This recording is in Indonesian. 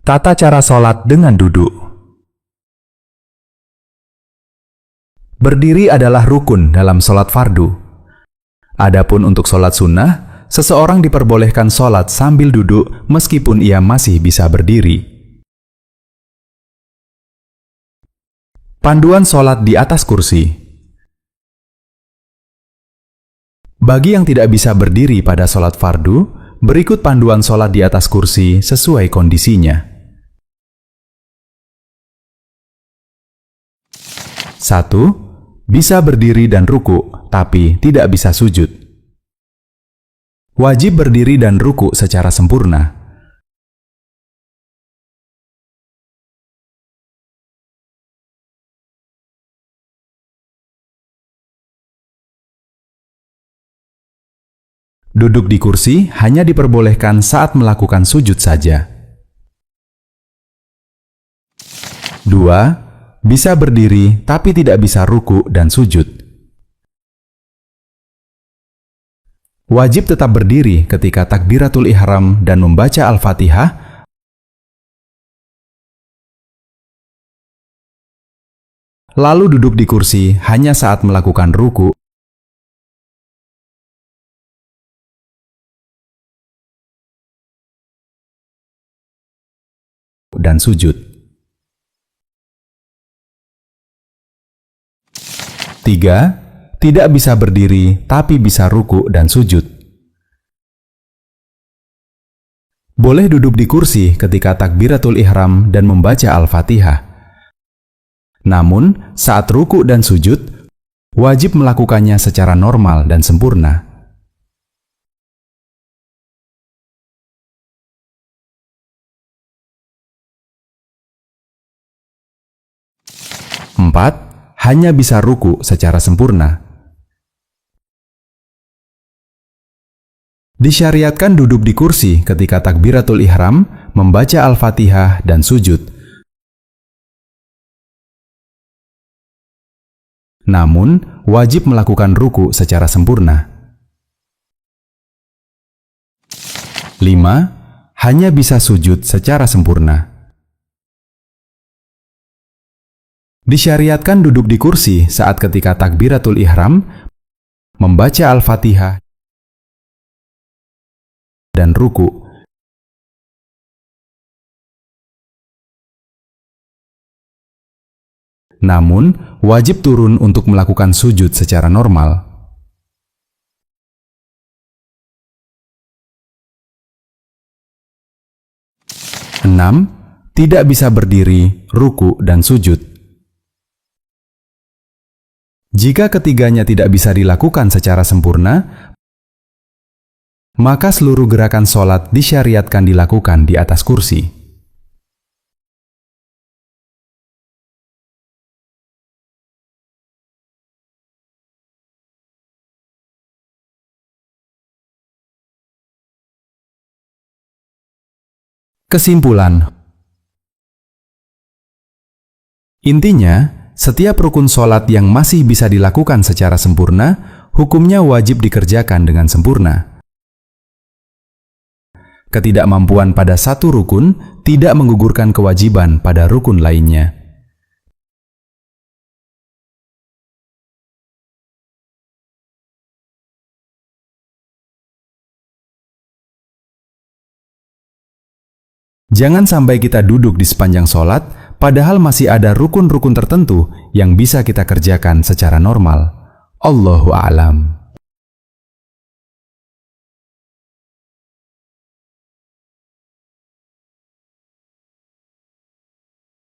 Tata cara sholat dengan duduk. Berdiri adalah rukun dalam sholat fardu. Adapun untuk sholat sunnah, seseorang diperbolehkan sholat sambil duduk meskipun ia masih bisa berdiri. Panduan sholat di atas kursi. Bagi yang tidak bisa berdiri pada sholat fardu, berikut panduan sholat di atas kursi sesuai kondisinya. 1. Bisa berdiri dan ruku, tapi tidak bisa sujud. Wajib berdiri dan ruku secara sempurna. Duduk di kursi hanya diperbolehkan saat melakukan sujud saja. 2. Bisa berdiri, tapi tidak bisa ruku dan sujud. Wajib tetap berdiri ketika takbiratul ihram dan membaca Al-Fatihah, lalu duduk di kursi hanya saat melakukan ruku dan sujud. 3. Tidak bisa berdiri, tapi bisa ruku dan sujud. Boleh duduk di kursi ketika takbiratul ihram dan membaca Al-Fatihah. Namun, saat ruku dan sujud, wajib melakukannya secara normal dan sempurna. 4. Hanya bisa ruku secara sempurna. Disyariatkan duduk di kursi ketika takbiratul ihram, membaca Al-Fatihah dan sujud. Namun, wajib melakukan ruku secara sempurna. 5. Hanya bisa sujud secara sempurna. Disyariatkan duduk di kursi saat ketika takbiratul ihram, membaca Al-Fatihah dan ruku. Namun, wajib turun untuk melakukan sujud secara normal. 6. Tidak bisa berdiri, ruku, dan sujud. Jika ketiganya tidak bisa dilakukan secara sempurna, maka seluruh gerakan sholat disyariatkan dilakukan di atas kursi. Kesimpulan. Intinya, setiap rukun sholat yang masih bisa dilakukan secara sempurna, hukumnya wajib dikerjakan dengan sempurna. Ketidakmampuan pada satu rukun tidak menggugurkan kewajiban pada rukun lainnya. Jangan sampai kita duduk di sepanjang sholat, padahal masih ada rukun-rukun tertentu yang bisa kita kerjakan secara normal. Allahu a'lam.